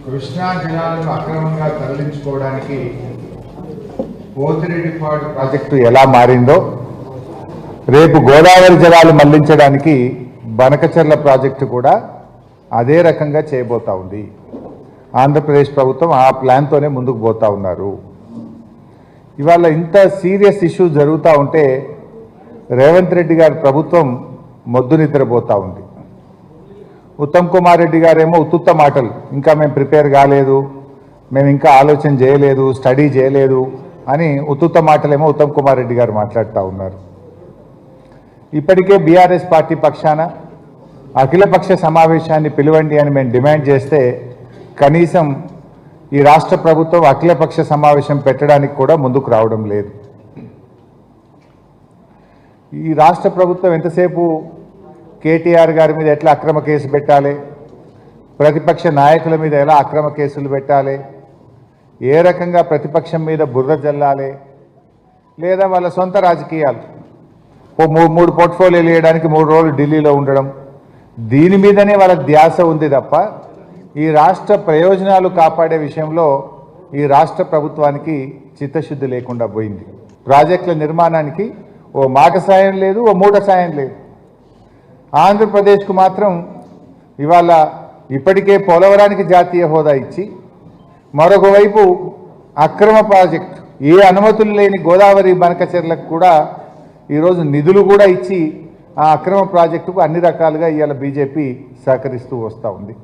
కృష్ణా జలాలను అక్రమంగా తరలించుకోవడానికి పోతిరెడ్డిపాడు ప్రాజెక్టు ఎలా మారిందో రేపు గోదావరి జలాలు మళ్లించడానికి బనకచెర్ల ప్రాజెక్టు కూడా అదే రకంగా చేయబోతా ఉంది. ఆంధ్రప్రదేశ్ ప్రభుత్వం ఆ ప్లాన్తోనే ముందుకు పోతా ఉన్నారు. ఇవాళ ఇంత సీరియస్ ఇష్యూ జరుగుతూ ఉంటే రేవంత్ రెడ్డి గారి ప్రభుత్వం మొద్దు నిద్రపోతూ ఉంది. ఉత్తమ్ కుమార్ రెడ్డి గారేమో ఉత్తుత్త మాటలు, ఇంకా మేము ప్రిపేర్ కాలేదు, మేము ఇంకా ఆలోచన చేయలేదు, స్టడీ చేయలేదు అని ఉత్తుత్త మాటలేమో ఉత్తమ్ కుమార్ రెడ్డి గారు మాట్లాడుతూ ఉన్నారు. ఇప్పటికే బీఆర్ఎస్ పార్టీ పక్షాన అఖిలపక్ష సమావేశాన్ని పిలవండి అని మేము డిమాండ్ చేస్తే కనీసం ఈ రాష్ట్ర ప్రభుత్వం అఖిలపక్ష సమావేశం పెట్టడానికి కూడా ముందుకు రావడం లేదు. ఈ రాష్ట్ర ప్రభుత్వం ఎంతసేపు కేటీఆర్ గారి మీద ఎట్లా అక్రమ కేసు పెట్టాలి, ప్రతిపక్ష నాయకుల మీద ఎలా అక్రమ కేసులు పెట్టాలి, ఏ రకంగా ప్రతిపక్షం మీద బుర్ర జల్లాలి, లేదా వాళ్ళ సొంత రాజకీయాలు మూడు పోర్ట్ఫోలియోలు వేయడానికి 3 రోజులు ఢిల్లీలో ఉండడం, దీని మీదనే వాళ్ళ ధ్యాస ఉంది తప్ప ఈ రాష్ట్ర ప్రయోజనాలు కాపాడే విషయంలో ఈ రాష్ట్ర ప్రభుత్వానికి చిత్తశుద్ధి లేకుండా పోయింది. ప్రాజెక్టుల నిర్మాణానికి ఓ మాట సాయం లేదు, ఓ మూట సాయం లేదు. ఆంధ్రప్రదేశ్కు మాత్రం ఇవాళ ఇప్పటికే పోలవరానికి జాతీయ హోదా ఇచ్చి మరొక వైపు అక్రమ ప్రాజెక్టు, ఏ అనుమతులు లేని గోదావరి బనకచెర్లకు కూడా ఈరోజు నిధులు కూడా ఇచ్చి ఆ అక్రమ ప్రాజెక్టుకు అన్ని రకాలుగా ఇవాళ బీజేపీ సహకరిస్తూ వస్తూ ఉంది.